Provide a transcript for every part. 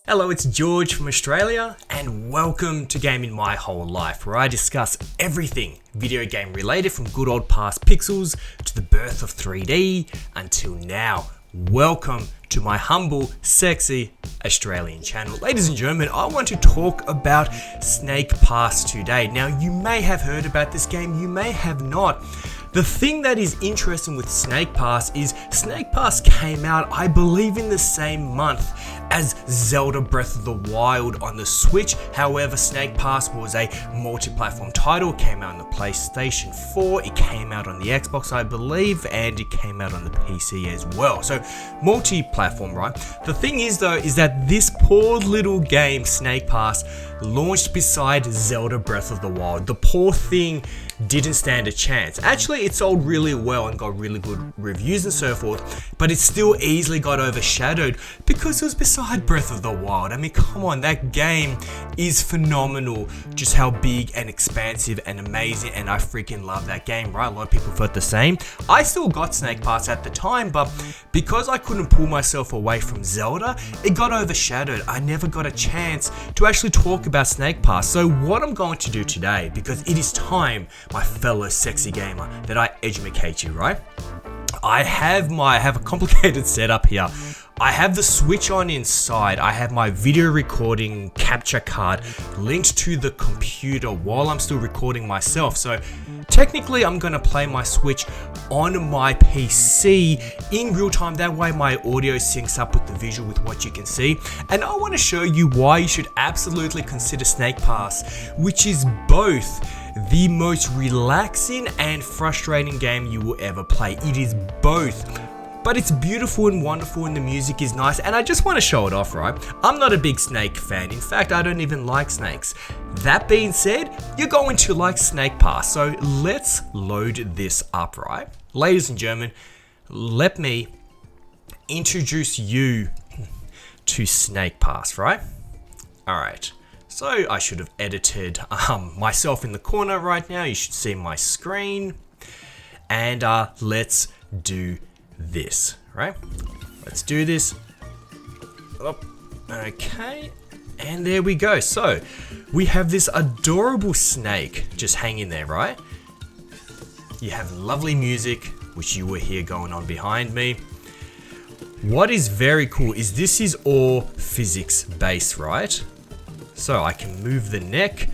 Hello, it's George from Australia, and welcome to Gaming My Whole Life, where I discuss everything video game related from good old past pixels to the birth of 3D until now. Welcome to my humble, sexy Australian channel. Ladies and gentlemen, I want to talk about Snake Pass today. Now, you may have heard about this game, you may have not. The thing that is interesting with Snake Pass is Snake Pass came out, I believe, in the same month as Zelda Breath of the Wild on the Switch. However, Snake Pass was a multi-platform title. It came out on the PlayStation 4, it came out on the Xbox, I believe, and it came out on the PC as well. So, multi-platform, right? The thing is, though, is that this poor little game, Snake Pass, launched beside Zelda Breath of the Wild. The poor thing didn't stand a chance. Actually, it sold really well and got really good reviews and so forth, but it still easily got overshadowed because it was beside Breath of the Wild. I mean, come on, that game is phenomenal, just how big and expansive and amazing, and I freaking love that game, right? A lot of people felt the same. I still got Snake Pass at the time, but because I couldn't pull myself away from Zelda, it got overshadowed. I never got a chance to actually talk about Snake Pass. So what I'm going to do today, because it is time, my fellow sexy gamer, that I educate you, right? I have a complicated setup here. I have the Switch on inside. I have my video recording capture card linked to the computer while I'm still recording myself. So technically I'm gonna play my Switch on my PC in real time. That way my audio syncs up with the visual with what you can see. And I wanna show you why you should absolutely consider Snake Pass, which is both the most relaxing and frustrating game you will ever play. It is both. But it's beautiful and wonderful and the music is nice, and I just want to show it off, right? I'm not a big snake fan. In fact, I don't even like snakes. That being said, you're going to like Snake Pass, so let's load this up, right? Ladies and gentlemen, let me introduce you to Snake Pass, right? Alright, so I should have edited myself in the corner right now. You should see my screen. And let's do this, right? Let's do this. Oh, okay, and there we go. So we have this adorable snake just hanging there, right? You have lovely music, which you will hear going on behind me. What is very cool is this is all physics based, right? So I can move the neck,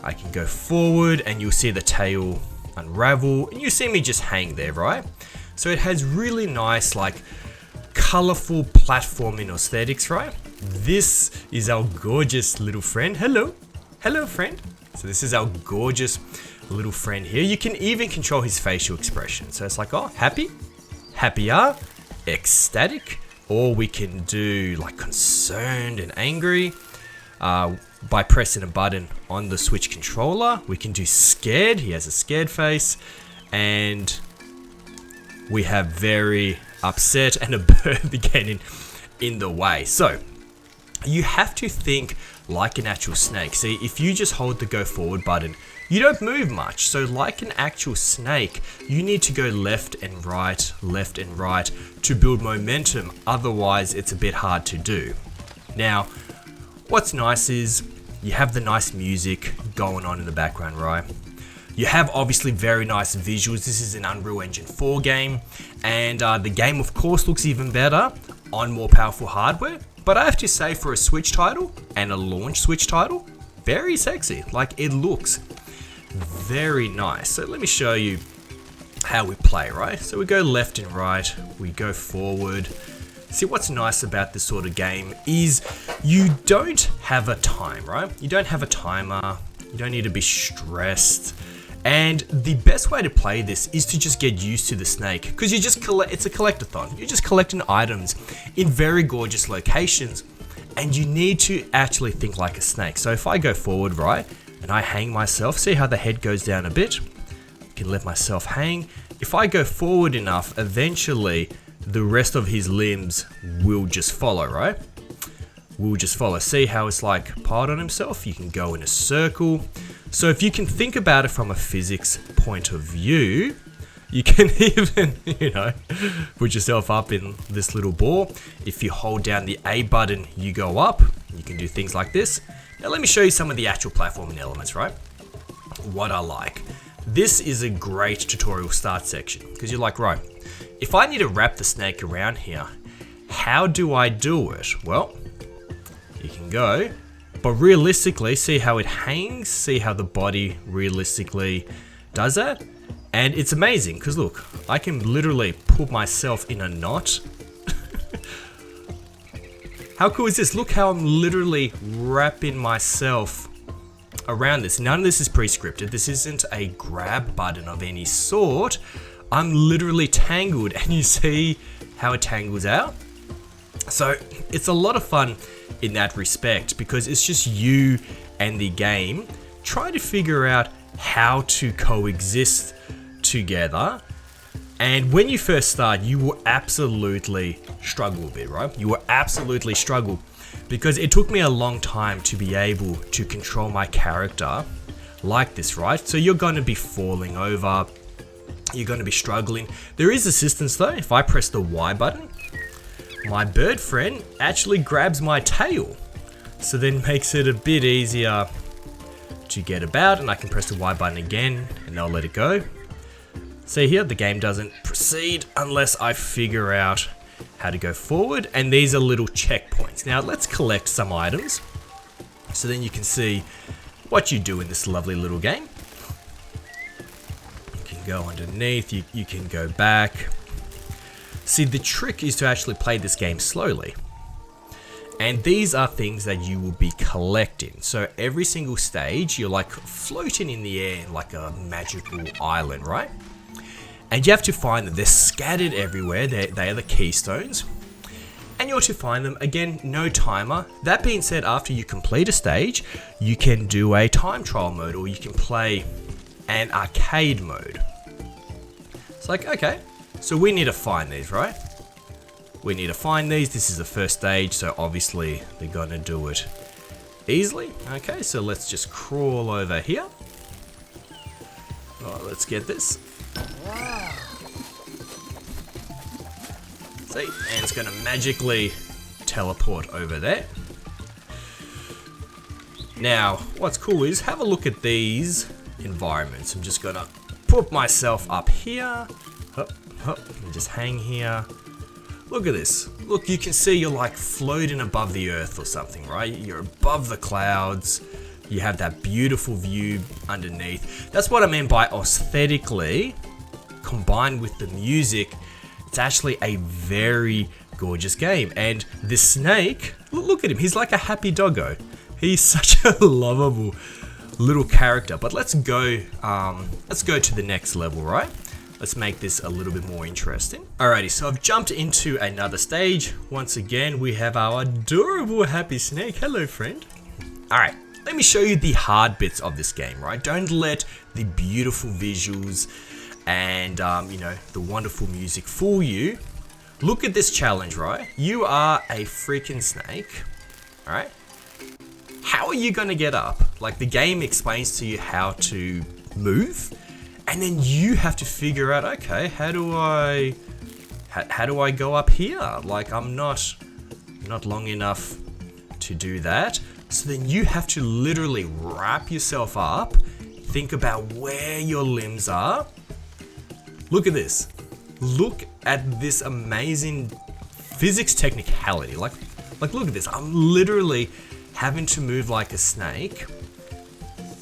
I can go forward, and you'll see the tail unravel, and you see me just hang there, right? So it has really nice, like, colorful platforming aesthetics, right? This is our gorgeous little friend. Hello. Hello, friend. So this is our gorgeous little friend here. You can even control his facial expression. So it's like, oh, happy, happier, ecstatic, or we can do like concerned and angry. By pressing a button on the Switch controller, we can do scared. He has a scared face, and we have very upset and a bird getting in the way. So you have to think like an actual snake. See, if you just hold the go forward button, you don't move much. So like an actual snake, you need to go left and right to build momentum. Otherwise, it's a bit hard to do. Now, what's nice is you have the nice music going on in the background, right? You have obviously very nice visuals. This is an Unreal Engine 4 game, and the game of course looks even better on more powerful hardware. But I have to say, for a Switch title and a launch Switch title, very sexy. Like, it looks very nice. So let me show you how we play, right? So we go left and right, we go forward. See, what's nice about this sort of game is you don't have a time, right? You don't have a timer. You don't need to be stressed. And the best way to play this is to just get used to the snake, because you just it's a collectathon. You're just collecting items in very gorgeous locations, and you need to actually think like a snake. So if I go forward, right, and I hang myself, see how the head goes down a bit? I can let myself hang. If I go forward enough, eventually the rest of his limbs will just follow, right? Will just follow. See how it's like piled on himself? You can go in a circle. So if you can think about it from a physics point of view, You can even, put yourself up in this little ball. If you hold down the A button, you go up. You can do things like this. Now let me show you some of the actual platforming elements, right? What I like. This is a great tutorial start section because you're like, right, if I need to wrap the snake around here, how do I do it? Well, you can go, but realistically, see how it hangs, see how the body realistically does that? And it's amazing because look, I can literally put myself in a knot. How cool is this? Look how I'm literally wrapping myself around this. None of this is pre-scripted. This isn't a grab button of any sort. I'm literally tangled, and you see how it tangles out? So it's a lot of fun in that respect because it's just you and the game trying to figure out how to coexist together. And when you first start, you will absolutely struggle a bit, right? You will absolutely struggle because it took me a long time to be able to control my character like this, right? So you're going to be falling over, you're going to be struggling. There is assistance though. If I press the Y button, my bird friend actually grabs my tail. So then makes it a bit easier to get about, and I can press the Y button again and I'll let it go. See here, the game doesn't proceed unless I figure out how to go forward, and these are little checkpoints. Now let's collect some items so then you can see what you do in this lovely little game. You can go underneath, you can go back. See, the trick is to actually play this game slowly. And these are things that you will be collecting. So every single stage, you're like floating in the air like a magical island, right? And you have to find them. They're scattered everywhere. They are the keystones. And you have to find them. Again, no timer. That being said, after you complete a stage, you can do a time trial mode or you can play an arcade mode. It's like, okay, so we need to find these, right? We need to find these. This is the first stage, so obviously they're gonna do it easily. Okay, so let's just crawl over here. All right, let's get this. See, and it's gonna magically teleport over there. Now, what's cool is have a look at these environments. I'm just gonna put myself up here, and just hang here. Look at this. Look, you can see you're like floating above the earth or something, right? You're above the clouds. You have that beautiful view underneath. That's what I mean by aesthetically, combined with the music, it's actually a very gorgeous game. And this snake, look at him. He's like a happy doggo. He's such a lovable little character. But let's go to the next level, right? Let's make this a little bit more interesting. Alrighty, so I've jumped into another stage. Once again, we have our adorable happy snake. Hello, friend. Alright, let me show you the hard bits of this game, right? Don't let the beautiful visuals and, the wonderful music fool you. Look at this challenge, right? You are a freaking snake, alright? How are you gonna get up? Like, the game explains to you how to move, and then you have to figure out, okay, how do I go up here? Like, I'm not long enough to do that. So then you have to literally wrap yourself up, think about where your limbs are. Look at this. Look at this amazing physics technicality. Like look at this. I'm literally having to move like a snake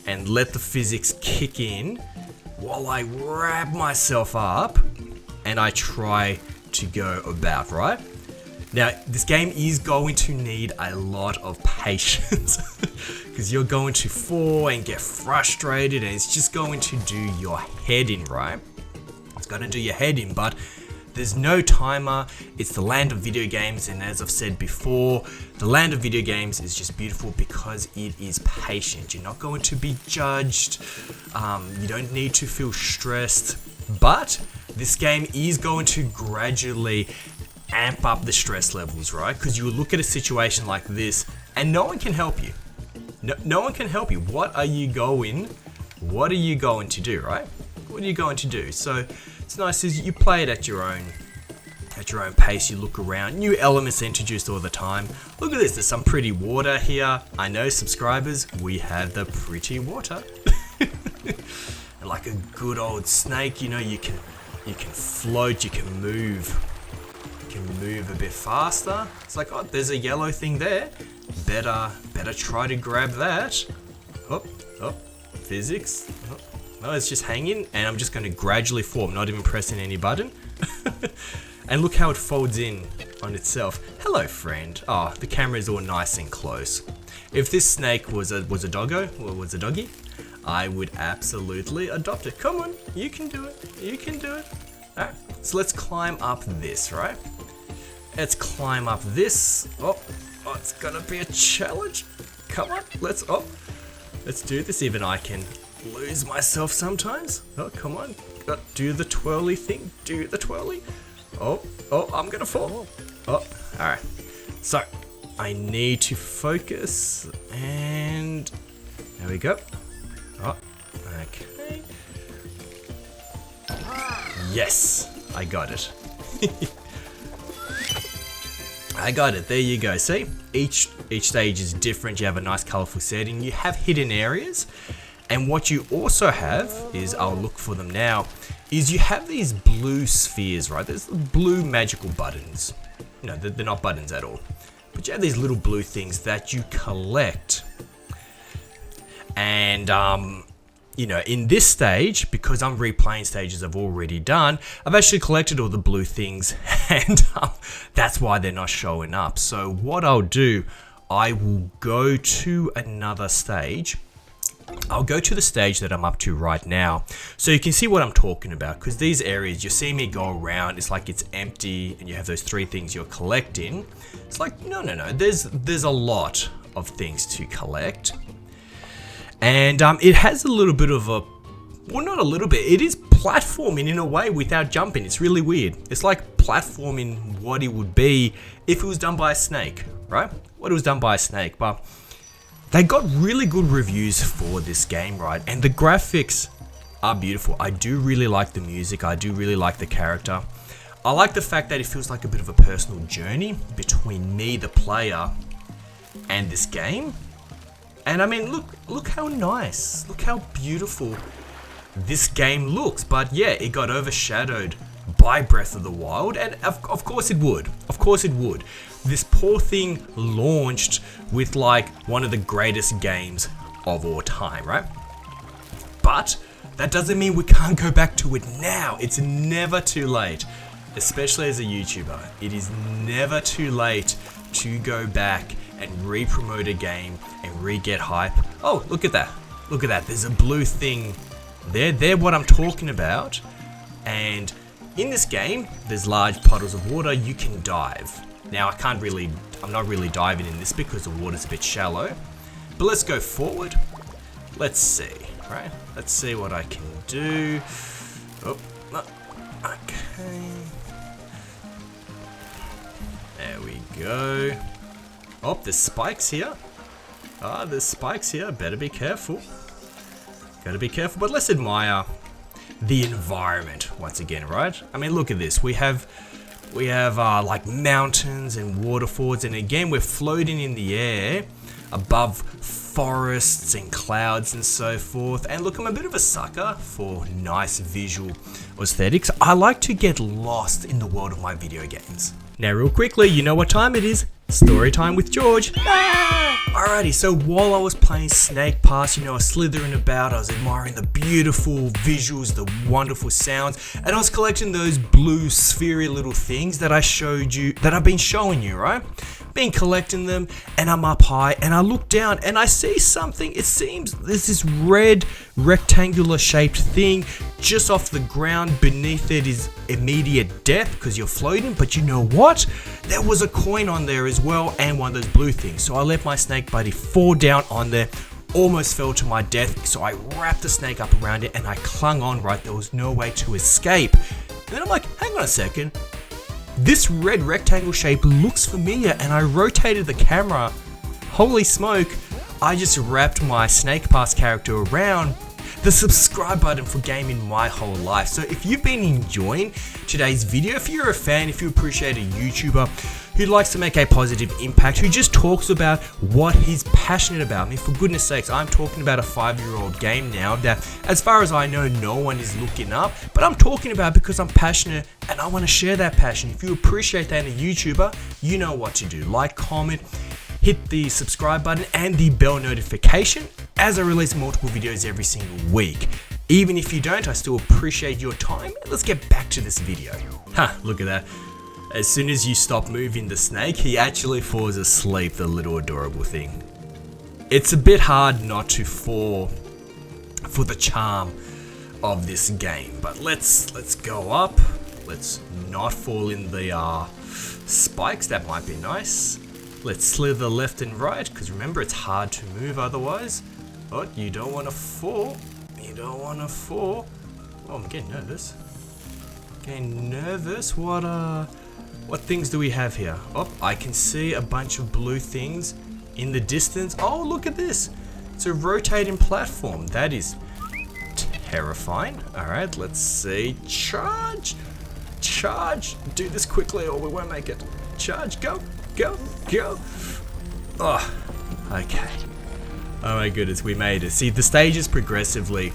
and let the physics kick in while I wrap myself up and I try to go about, right? Now, this game is going to need a lot of patience because you're going to fall and get frustrated and it's just going to do your head in, right? It's going to do your head in, but there's no timer. It's the land of video games, and as I've said before, the land of video games is just beautiful because it is patient. You're not going to be judged. You don't need to feel stressed, but this game is going to gradually amp up the stress levels, right? Because you look at a situation like this and no one can help you. No one can help you. What are you going to do, right? What are you going to do? So It's nice as you play it at your own pace. You look around, new elements introduced all the time. Look at this, there's some pretty water here. I know, subscribers, we have the pretty water. And like a good old snake, you know, you can float, you can move. You can move a bit faster. It's like, oh, there's a yellow thing there. Better try to grab that. Oh, physics. Oh, no, it's just hanging, and I'm just going to gradually form, not even pressing any button. And look how it folds in on itself. Hello, friend. Oh, the camera is all nice and close. If this snake was a doggo, or was a doggy, I would absolutely adopt it. Come on, you can do it. You can do it. Alright, so let's climb up this, right? Let's climb up this. Oh, it's gonna be a challenge. Come on, let's do this. Even I can lose myself sometimes. Oh, come on. Do the twirly thing. Do the twirly. Oh, I'm gonna fall. Oh, alright. So, I need to focus, and there we go. Oh, okay. Yes, I got it. I got it, there you go. See, each stage is different. You have a nice colorful setting. You have hidden areas. And what you also have is, I'll look for them now, is you have these blue spheres, right? There's blue magical buttons. No, they're not buttons at all. But you have these little blue things that you collect. And, you know, in this stage, because I'm replaying stages I've already done, I've actually collected all the blue things, and that's why they're not showing up. So what I'll do, I will go to another stage. I'll go to the stage that I'm up to right now, so you can see what I'm talking about, because these areas, you see me go around, it's like it's empty, and you have those three things you're collecting. It's like, no, there's a lot of things to collect. And it has a little bit of a, well, not a little bit, it is platforming in a way without jumping. It's really weird. It's like platforming what it would be if it was done by a snake, right? What it was done by a snake, but they got really good reviews for this game, right? And the graphics are beautiful. I do really like the music. I do really like the character. I like the fact that it feels like a bit of a personal journey between me, the player, and this game. And I mean, look how nice, look how beautiful this game looks. But yeah, it got overshadowed by Breath of the Wild, and of course it would. Of course it would. This poor thing launched with like one of the greatest games of all time, right? But that doesn't mean we can't go back to it now. It's never too late, especially as a YouTuber. It is never too late to go back and re-promote a game and re-get hype. Oh, look at that. Look at that. There's a blue thing there. They're what I'm talking about. And in this game, there's large puddles of water. You can dive. Now, I'm not really diving in this because the water's a bit shallow. But let's go forward. Let's see, right? Let's see what I can do. Oh, okay. There we go. Oh, there's spikes here. There's spikes here. Better be careful. Gotta be careful, but let's admire the environment once again, right? I mean, look at this. We have like mountains and waterfalls, and again, we're floating in the air above forests and clouds and so forth. And look, I'm a bit of a sucker for nice visual aesthetics. I like to get lost in the world of my video games. Now, real quickly, you know what time it is? Story time with George. Alrighty, so while I was playing Snake Pass, you know, I was slithering about, I was admiring the beautiful visuals, the wonderful sounds, and I was collecting those blue sphery little things that I showed you, that I've been showing you, right? Been collecting them, and I'm up high, and I look down, and I see something. It seems there's this red rectangular shaped thing just off the ground. Beneath it is immediate death because you're floating, but you know what? There was a coin on there as well, and one of those blue things. So I let my snake buddy fall down on there, almost fell to my death. So I wrapped the snake up around it and I clung on, right? There was no way to escape. And then I'm like, hang on a second. This red rectangle shape looks familiar, and I rotated the camera. Holy smoke, I just wrapped my Snake Pass character around, the subscribe button for gaming my whole life. So if you've been enjoying today's video, if you're a fan, if you appreciate a YouTuber who likes to make a positive impact, who just talks about what he's passionate about. I mean, for goodness sakes, I'm talking about a 5-year-old game now that, as far as I know, no one is looking up, but I'm talking about because I'm passionate and I want to share that passion. If you appreciate that in a YouTuber, you know what to do. Like, comment, hit the subscribe button and the bell notification as I release multiple videos every single week. Even if you don't, I still appreciate your time. Let's get back to this video. Look at that. As soon as you stop moving the snake, he actually falls asleep, the little adorable thing. It's a bit hard not to fall for the charm of this game, but let's go up. Let's not fall in the spikes, that might be nice. Let's slither left and right, because remember, it's hard to move otherwise. Oh, you don't want to fall. You don't want to fall. Oh, I'm getting nervous. Getting nervous. What things do we have here? Oh, I can see a bunch of blue things in the distance. Oh, look at this. It's a rotating platform. That is terrifying. All right, let's see. Charge. Charge. Do this quickly or we won't make it. Charge. Go. Go. Go. Oh, okay. Oh my goodness, we made it. See, the stages progressively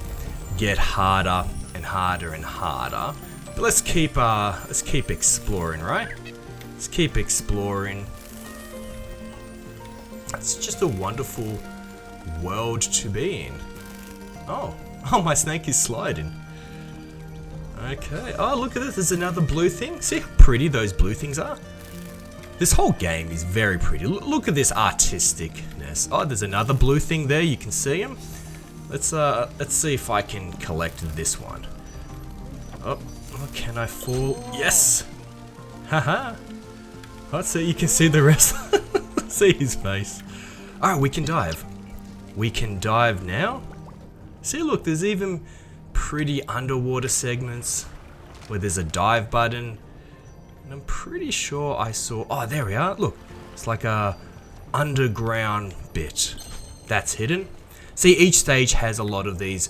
get harder and harder and harder. But let's keep exploring, right? Let's keep exploring. It's just a wonderful world to be in. Oh, my snake is sliding. Okay. Oh, look at this. There's another blue thing. See how pretty those blue things are? This whole game is very pretty. Look at this artisticness. Oh, there's another blue thing there. You can see him. Let's see if I can collect this one. Oh, can I fall? Yes. Haha. Oh, so you can see the rest. See his face. All right, we can dive. We can dive now. See, look, there's even pretty underwater segments where there's a dive button. And I'm pretty sure I saw, oh, there we are. Look, it's like a underground bit that's hidden. See, each stage has a lot of these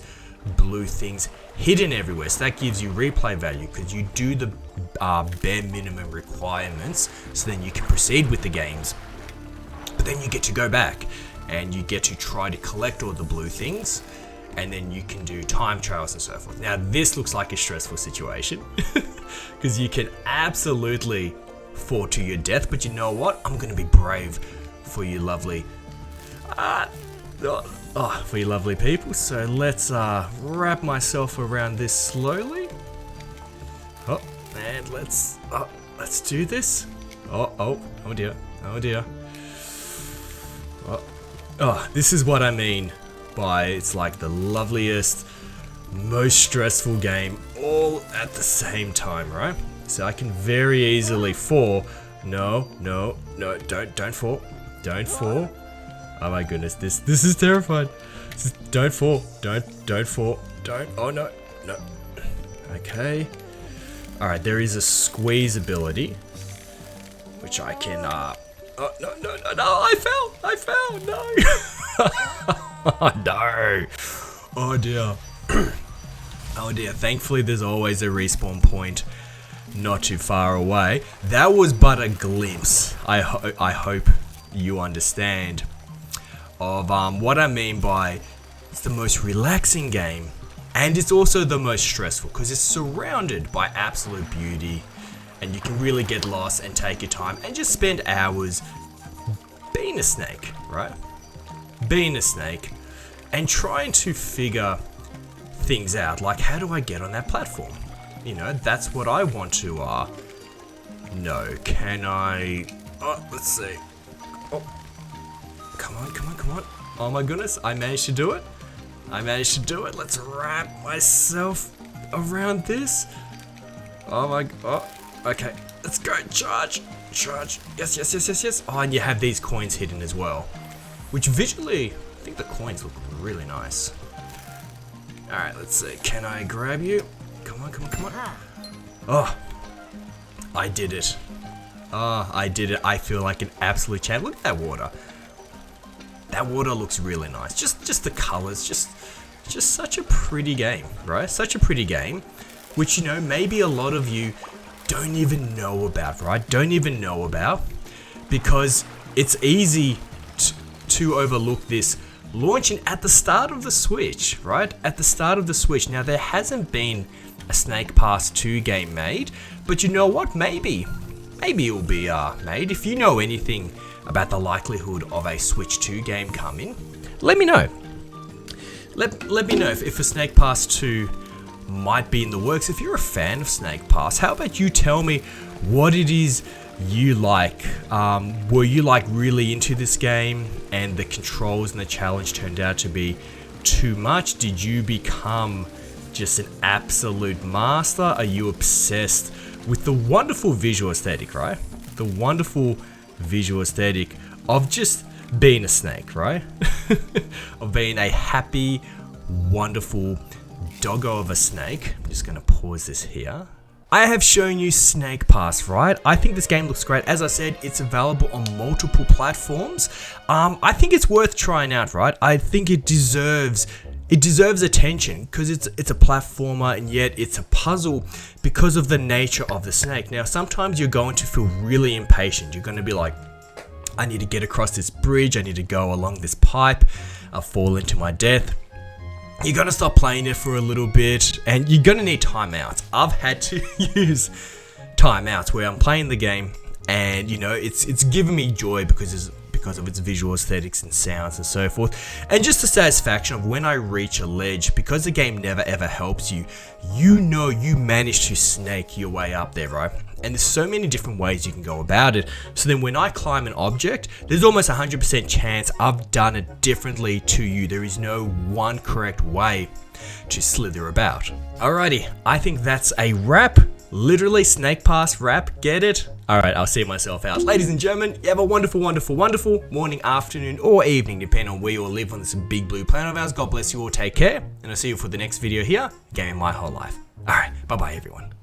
blue things hidden everywhere. So that gives you replay value because you do the bare minimum requirements. So then you can proceed with the games. But then you get to go back and you get to try to collect all the blue things. And then you can do time trials and so forth. Now this looks like a stressful situation because you can absolutely fall to your death, but you know what? I'm gonna be brave for you lovely, for you lovely people. So let's wrap myself around this slowly. Oh, and let's do this. Oh dear, oh dear. Oh, this is what I mean by it's like the loveliest, most stressful game all at the same time, right? So I can very easily fall. No, don't fall. Don't fall. Oh my goodness, this is terrifying. Don't fall. Don't fall. Don't. Oh no. Okay. All right, there is a squeeze ability, which I can. Oh no! I fell. No. Oh no! Oh dear! Oh dear! Thankfully, there's always a respawn point not too far away. That was but a glimpse. I hope you understand of what I mean by it's the most relaxing game, and it's also the most stressful because it's surrounded by absolute beauty, and you can really get lost and take your time and just spend hours being a snake, right? Being a snake and trying to figure things out, like how do I get on that platform? You know, that's what I want to know. Can I? Oh, let's see. Oh, come on. Oh my goodness, I managed to do it. Let's wrap myself around this. Oh, okay, let's go. Charge. Yes. Oh, and you have these coins hidden as well, which visually, I think the coins look really nice. All right, let's see. Can I grab you? Come on. Oh, I did it. I feel like an absolute champ. Look at that water. That water looks really nice. Just the colors, just Just such a pretty game, right? Such a pretty game, which, you know, maybe a lot of you don't even know about, right? Don't even know about, because it's easy to overlook this launching at the start of the Switch, right? At the start of the Switch. Now, there hasn't been a Snake Pass 2 game made, but you know what? Maybe it will be made. If you know anything about the likelihood of a Switch 2 game coming, let me know. Let me know if a Snake Pass 2 might be in the works. If you're a fan of Snake Pass, how about you tell me what it is you like? Were you like really into this game and the controls and the challenge turned out to be too much? Did you become just an absolute master? Are you obsessed with the wonderful visual aesthetic, right? The wonderful visual aesthetic of just being a snake, right? Of being a happy, wonderful doggo of a snake. I'm just gonna pause this here. I have shown you Snake Pass, right? I think this game looks great. As I said, it's available on multiple platforms. I think it's worth trying out, right? I think it deserves attention because it's a platformer and yet it's a puzzle because of the nature of the snake. Now, sometimes you're going to feel really impatient. You're going to be like, I need to get across this bridge. I need to go along this pipe. I'll fall into my death. You're going to stop playing it for a little bit and you're going to need timeouts. I've had to use timeouts where I'm playing the game and, you know, it's given me joy because of its visual aesthetics and sounds and so forth, and just the satisfaction of when I reach a ledge, because the game never ever helps you, you know you managed to snake your way up there, right? And there's so many different ways you can go about it. So then when I climb an object, there's almost 100% chance I've done it differently to you. There is no one correct way to slither about. Alrighty, I think that's a wrap. Literally, Snake Pass wrap, get it? Alright, I'll see myself out. Ladies and gentlemen, you have a wonderful, wonderful, wonderful morning, afternoon, or evening, depending on where you all live on this big blue planet of ours. God bless you all, take care, and I'll see you for the next video here, Gaming My Whole Life. Alright, bye-bye everyone.